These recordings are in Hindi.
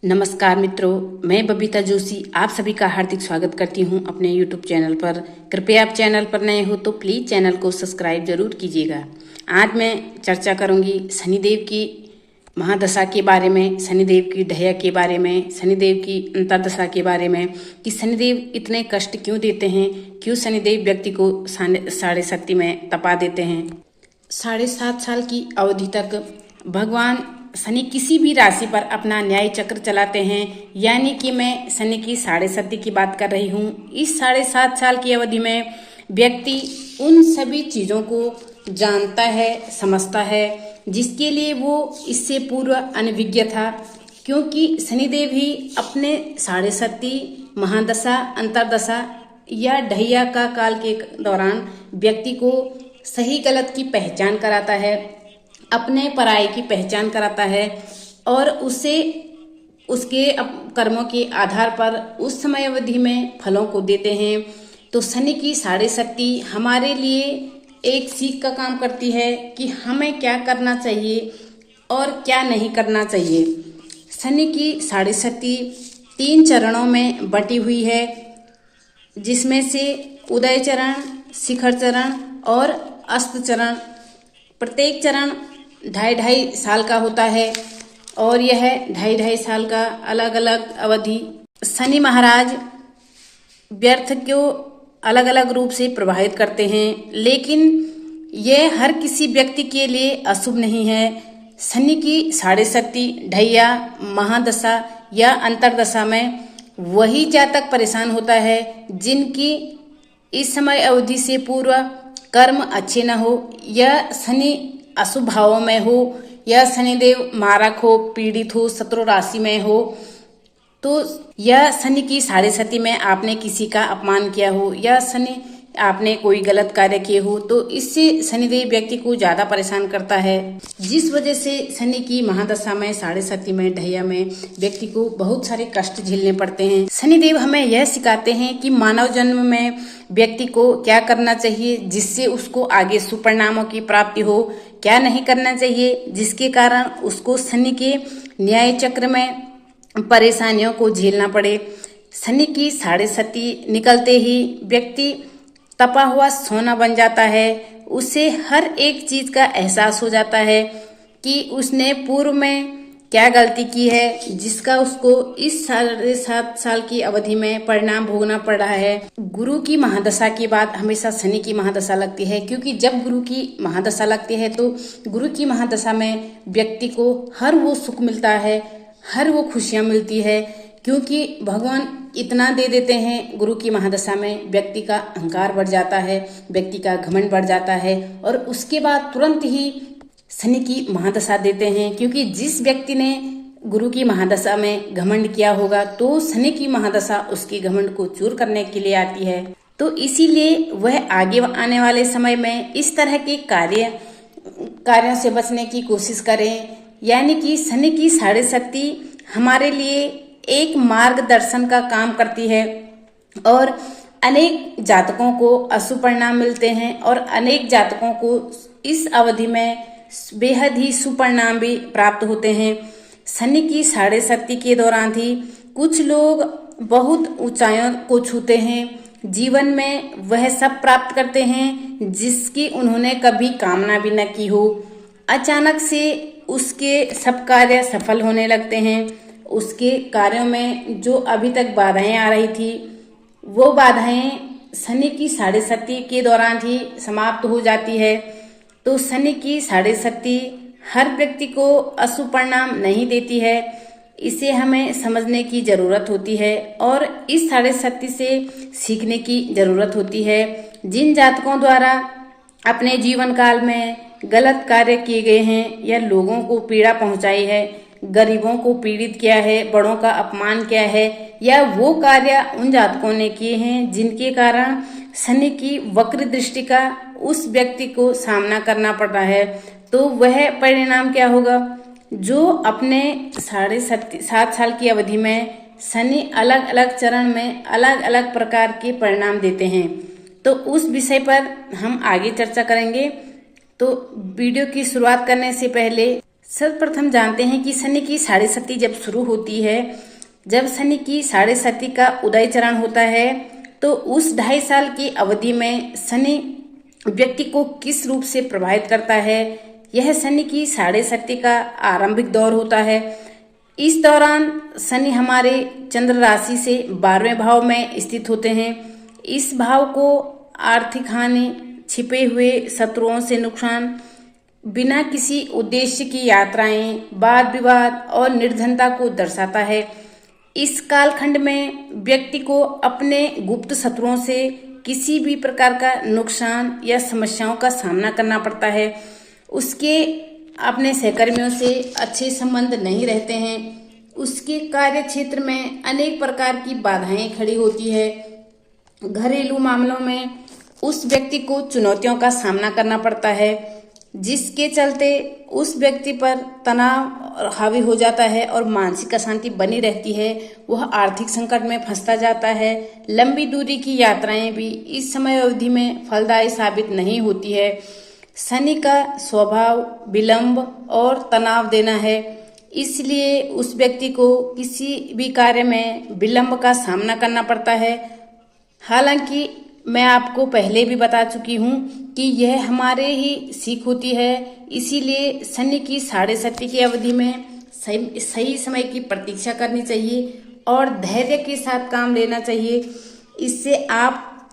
नमस्कार मित्रों, मैं बबीता जोशी आप सभी का हार्दिक स्वागत करती हूं अपने YouTube चैनल पर। कृपया आप चैनल पर नए हो तो प्लीज़ चैनल को सब्सक्राइब जरूर कीजिएगा। आज मैं चर्चा करूंगी शनिदेव की महादशा के बारे में, शनिदेव की ढैया के बारे में, शनिदेव की अंतर्दशा के बारे में कि शनिदेव इतने कष्ट क्यों देते हैं, क्यों शनिदेव व्यक्ति को साढ़े शक्ति में तपा देते हैं। 7.5 साल की अवधि तक भगवान शनि किसी भी राशि पर अपना न्याय चक्र चलाते हैं, यानी कि मैं शनि की 7.5 की बात कर रही हूँ। इस 7.5 साल की अवधि में व्यक्ति उन सभी चीज़ों को जानता है, समझता है, जिसके लिए वो इससे पूर्व अनभिज्ञ था, क्योंकि शनिदेव ही अपने 7.5 महादशा, अंतर्दशा या ढैया का काल के दौरान व्यक्ति को सही गलत की पहचान कराता है, अपने पराये की पहचान कराता है और उसे उसके कर्मों के आधार पर उस समय अवधि में फलों को देते हैं। तो शनि की 7.5 हमारे लिए एक सीख का काम करती है कि हमें क्या करना चाहिए और क्या नहीं करना चाहिए। शनि की 7.5 3 चरणों में बटी हुई है, जिसमें से उदय चरण, शिखर चरण और अस्त चरण। प्रत्येक चरण 2.5 साल का होता है और यह 2.5 साल का अलग अलग अवधि शनि महाराज व्यर्थ को अलग अलग रूप से प्रभावित करते हैं, लेकिन यह हर किसी व्यक्ति के लिए अशुभ नहीं है। शनि की 7.5 ढैया, महादशा या अंतर्दशा में वही जातक परेशान होता है जिनकी इस समय अवधि से पूर्व कर्म अच्छे न हो, या शनि अशुभ भावों में हो, या शनिदेव मारक हो, पीड़ित हो, शत्रु राशि में हो, तो यह शनि की 7.5 में आपने किसी का अपमान किया हो या शनि आपने कोई गलत कार्य किए हो, तो इससे शनिदेव व्यक्ति को ज्यादा परेशान करता है, जिस वजह से शनि की महादशा में 7.5 में ढैया में व्यक्ति को बहुत सारे कष्ट झेलने पड़ते हैं। शनिदेव हमें यह सिखाते हैं कि मानव जन्म में व्यक्ति को क्या करना चाहिए जिससे उसको आगे सुपरिणामों की प्राप्ति हो, क्या नहीं करना चाहिए जिसके कारण उसको शनि के न्याय चक्र में परेशानियों को झेलना पड़े। शनि की 7.5 निकलते ही व्यक्ति तपा हुआ सोना बन जाता है। उसे हर एक चीज का एहसास हो जाता है कि उसने पूर्व में क्या गलती की है, जिसका उसको इस 7.5 साल की अवधि में परिणाम भोगना पड़ रहा है। गुरु की महादशा के बाद हमेशा शनि की महादशा लगती है, क्योंकि जब गुरु की महादशा लगती है तो गुरु की महादशा में व्यक्ति को हर वो सुख मिलता है, हर वो खुशियां मिलती है, क्योंकि भगवान इतना दे देते हैं। गुरु की महादशा में व्यक्ति का अहंकार बढ़ जाता है, व्यक्ति का घमंड बढ़ जाता है, और उसके बाद तुरंत ही शनि की महादशा देते हैं, क्योंकि जिस व्यक्ति ने गुरु की महादशा में घमंड किया होगा तो शनि की महादशा उसके घमंड को चूर करने के लिए आती है। तो इसीलिए वह आगे आने वाले समय में इस तरह के कार्यों से बचने की कोशिश करें, यानी कि शनि की 7.5 हमारे लिए एक मार्गदर्शन का काम करती है और अनेक जातकों को अशुभ परिणाम मिलते हैं और अनेक जातकों को इस अवधि में बेहद ही सुपरिणाम भी प्राप्त होते हैं। शनि की 7.5 के दौरान ही कुछ लोग बहुत ऊंचाइयों को छूते हैं, जीवन में वह सब प्राप्त करते हैं जिसकी उन्होंने कभी कामना भी न की हो। अचानक से उसके सब कार्य सफल होने लगते हैं। उसके कार्यों में जो अभी तक बाधाएं आ रही थी, वो बाधाएं शनि की 7.5 के दौरान ही समाप्त हो जाती है। तो शनि की 7.5 हर व्यक्ति को अशुभ परिणाम नहीं देती है, इसे हमें समझने की जरूरत होती है और इस 7.5 से सीखने की जरूरत होती है। जिन जातकों द्वारा अपने जीवन काल में गलत कार्य किए गए हैं या लोगों को पीड़ा पहुंचाई है, गरीबों को पीड़ित किया है, बड़ों का अपमान किया है, या वो कार्य उन जातकों ने किए हैं जिनके कारण शनि की वक्र दृष्टि का उस व्यक्ति को सामना करना पड़ रहा है, तो वह परिणाम क्या होगा। जो अपने 7.5 साल की अवधि में शनि अलग अलग चरण में अलग अलग प्रकार के परिणाम देते हैं, तो उस विषय पर हम आगे चर्चा करेंगे। तो वीडियो की शुरुआत करने से पहले सर्वप्रथम जानते हैं कि शनि की साढ़े सती जब शुरू होती है, जब शनि की साढ़े सती का उदय चरण होता है, तो उस 2.5 साल की अवधि में शनि व्यक्ति को किस रूप से प्रभावित करता है। यह शनि की साढ़े सती का आरंभिक दौर होता है। इस दौरान शनि हमारे चंद्र राशि से 12वें भाव में स्थित होते हैं। इस भाव को आर्थिक हानि, छिपे हुए शत्रुओं से नुकसान, बिना किसी उद्देश्य की यात्राएं, वाद विवाद और निर्धनता को दर्शाता है। इस कालखंड में व्यक्ति को अपने गुप्त शत्रुओं से किसी भी प्रकार का नुकसान या समस्याओं का सामना करना पड़ता है। उसके अपने सहकर्मियों से अच्छे संबंध नहीं रहते हैं। उसके कार्य क्षेत्र में अनेक प्रकार की बाधाएं खड़ी होती है। घरेलू मामलों में उस व्यक्ति को चुनौतियों का सामना करना पड़ता है, जिसके चलते उस व्यक्ति पर तनाव हावी हो जाता है और मानसिक अशांति बनी रहती है। वह आर्थिक संकट में फंसता जाता है। लंबी दूरी की यात्राएं भी इस समय अवधि में फलदायी साबित नहीं होती है। शनि का स्वभाव विलंब और तनाव देना है, इसलिए उस व्यक्ति को किसी भी कार्य में विलंब का सामना करना पड़ता है। हालांकि मैं आपको पहले भी बता चुकी हूँ कि यह हमारे ही सीख होती है, इसीलिए शनि की साढ़े सती की अवधि में सही समय की प्रतीक्षा करनी चाहिए और धैर्य के साथ काम लेना चाहिए। इससे आप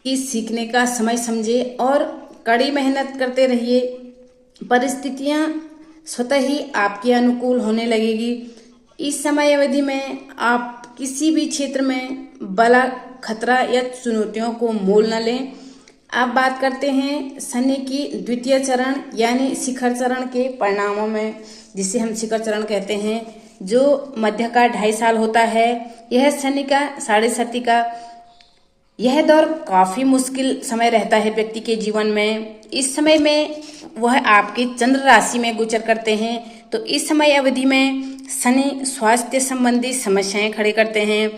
इस सीखने का समय समझे और कड़ी मेहनत करते रहिए। परिस्थितियाँ स्वतः ही आपके अनुकूल होने लगेगी। इस समय अवधि में आप किसी भी क्षेत्र में बला, खतरा या चुनौतियों को मोल न लें। अब बात करते हैं शनि की द्वितीय चरण यानी शिखर चरण के परिणामों में, जिसे हम शिखर चरण कहते हैं, जो मध्य का 2.5 साल होता है। यह शनि का साढ़े सती का यह दौर काफी मुश्किल समय रहता है व्यक्ति के जीवन में। इस समय में वह आपके चंद्र राशि में गोचर करते हैं, तो इस समय अवधि में शनि स्वास्थ्य संबंधी समस्याएं खड़े करते हैं,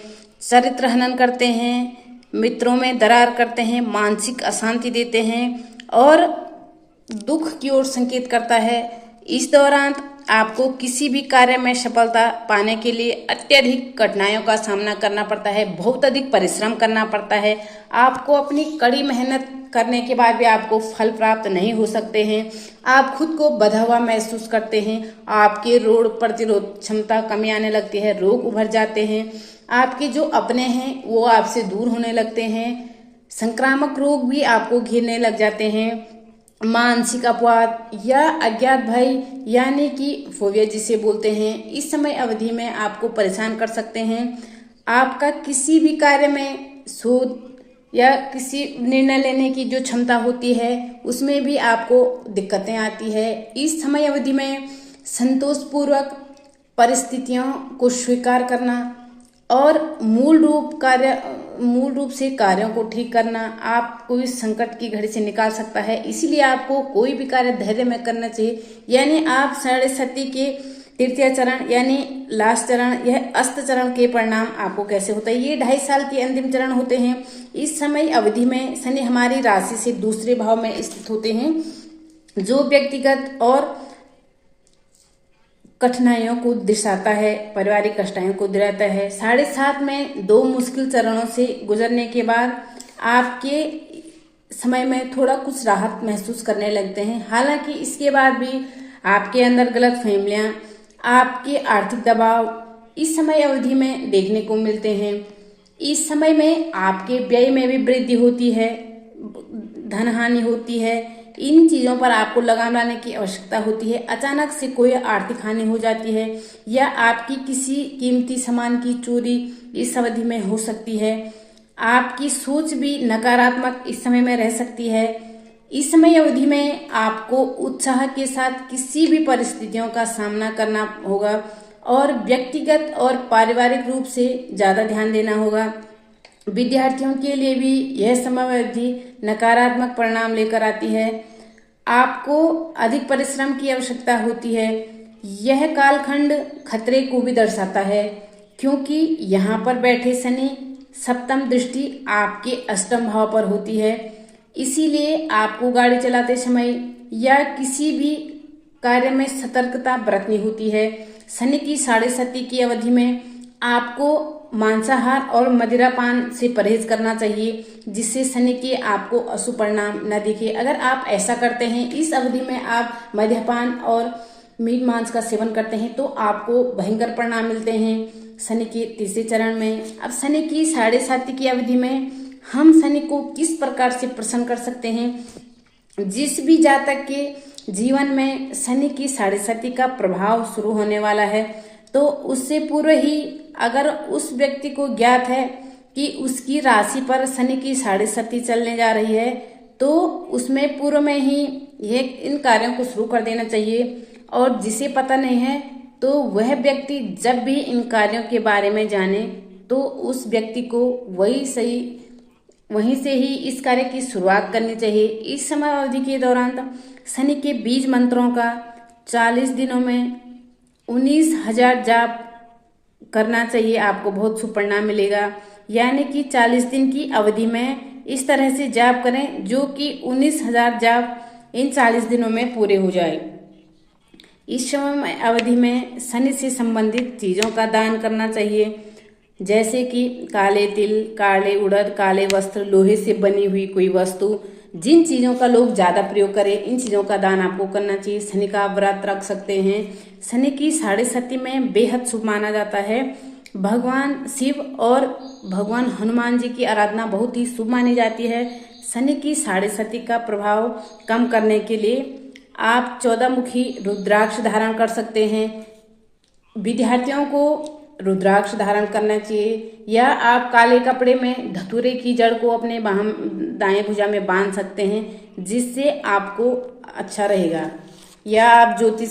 चरित्र हनन करते हैं, मित्रों में दरार करते हैं, मानसिक अशांति देते हैं और दुख की ओर संकेत करता है। इस दौरान आपको किसी भी कार्य में सफलता पाने के लिए अत्यधिक कठिनाइयों का सामना करना पड़ता है, बहुत अधिक परिश्रम करना पड़ता है। आपको अपनी कड़ी मेहनत करने के बाद भी आपको फल प्राप्त नहीं हो सकते हैं। आप खुद को बंधा हुआ महसूस करते हैं। आपके रोग प्रतिरोध क्षमता कमी आने लगती है, रोग उभर जाते हैं। आपके जो अपने हैं वो आपसे दूर होने लगते हैं। संक्रामक रोग भी आपको घेरने लग जाते हैं। मानसिक अपवाद या अज्ञात भय यानी कि फोबिया जिसे बोलते हैं, इस समय अवधि में आपको परेशान कर सकते हैं। आपका किसी भी कार्य में शोध या किसी निर्णय लेने की जो क्षमता होती है उसमें भी आपको दिक्कतें आती है। इस समय अवधि में संतोषपूर्वक परिस्थितियों को स्वीकार करना और मूल रूप से कार्यों को ठीक करना आपको इस संकट की घड़ी से निकाल सकता है। इसीलिए आपको कोई भी कार्य धैर्य में करना चाहिए। यानी आप साढ़े सती के तृतीय चरण यानी लास्ट चरण, यह अस्त चरण के परिणाम आपको कैसे होता है। ये 2.5 साल के अंतिम चरण होते हैं। इस समय अवधि में शनि हमारी राशि से दूसरे भाव में स्थित होते हैं, जो व्यक्तिगत और कठिनाइयों को दर्शाता है, पारिवारिक कठिनाइयों को दिलाता है। 7.5 में 2 मुश्किल चरणों से गुजरने के बाद आपके समय में थोड़ा कुछ राहत महसूस करने लगते हैं। हालांकि इसके बाद भी आपके अंदर गलत फहमियां, आपके आर्थिक दबाव इस समय अवधि में देखने को मिलते हैं। इस समय में आपके व्यय में भी वृद्धि होती है, धन हानि होती है। इन चीज़ों पर आपको लगाम लगाने की आवश्यकता होती है। अचानक से कोई आर्थिक हानि हो जाती है या आपकी किसी कीमती सामान की चोरी इस अवधि में हो सकती है। आपकी सोच भी नकारात्मक इस समय में रह सकती है। इस समय अवधि में आपको उत्साह के साथ किसी भी परिस्थितियों का सामना करना होगा और व्यक्तिगत और पारिवारिक रूप से ज़्यादा ध्यान देना होगा। विद्यार्थियों के लिए भी यह समय अवधि नकारात्मक परिणाम लेकर आती है। आपको अधिक परिश्रम की आवश्यकता होती है। यह कालखंड खतरे को भी दर्शाता है, क्योंकि यहाँ पर बैठे शनि सप्तम दृष्टि आपके अष्टम भाव पर होती है। इसीलिए आपको गाड़ी चलाते समय या किसी भी कार्य में सतर्कता बरतनी होती है। शनि की साढ़े सती की अवधि में आपको मांसाहार और मदिरापान से परहेज करना चाहिए, जिससे शनि के आपको अशुभ परिणाम न दिखे। अगर आप ऐसा करते हैं, इस अवधि में आप मद्यपान और मीट मांस का सेवन करते हैं, तो आपको भयंकर परिणाम मिलते हैं शनि के तीसरे चरण में। अब शनि की साढ़े साती की अवधि में हम शनि को किस प्रकार से प्रसन्न कर सकते हैं? जिस भी जातक के जीवन में शनि की साढ़े साती का प्रभाव शुरू होने वाला है, तो उससे पूर्व ही अगर उस व्यक्ति को ज्ञात है कि उसकी राशि पर शनि की साढ़े सती चलने जा रही है, तो उसमें पूर्व में ही इन कार्यों को शुरू कर देना चाहिए। और जिसे पता नहीं है, तो वह व्यक्ति जब भी इन कार्यों के बारे में जाने, तो उस व्यक्ति को वहीं से ही इस कार्य की शुरुआत करनी चाहिए। इस समय अवधि के दौरान शनि के बीज मंत्रों का 40 दिनों में 19,000 जाप करना चाहिए। आपको बहुत शुभ परिणाम मिलेगा। यानी कि 40 दिन की अवधि में इस तरह से जाप करें जो कि 19,000 जाप इन 40 दिनों में पूरे हो जाए। इस समय अवधि में शनि से संबंधित चीज़ों का दान करना चाहिए, जैसे कि काले तिल, काले उड़द, काले वस्त्र, लोहे से बनी हुई कोई वस्तु। जिन चीज़ों का लोग ज़्यादा प्रयोग करें, इन चीज़ों का दान आपको करना चाहिए। शनि का व्रत रख सकते हैं। शनि की साढ़े सती में बेहद शुभ माना जाता है। भगवान शिव और भगवान हनुमान जी की आराधना बहुत ही शुभ मानी जाती है। शनि की साढ़े सती का प्रभाव कम करने के लिए आप 14 मुखी रुद्राक्ष धारण कर सकते हैं। विद्यार्थियों को रुद्राक्ष धारण करना चाहिए, या आप काले कपड़े में धतूरे की जड़ को अपने दाएं भुजा में बांध सकते हैं, जिससे आपको अच्छा रहेगा। या आप ज्योतिष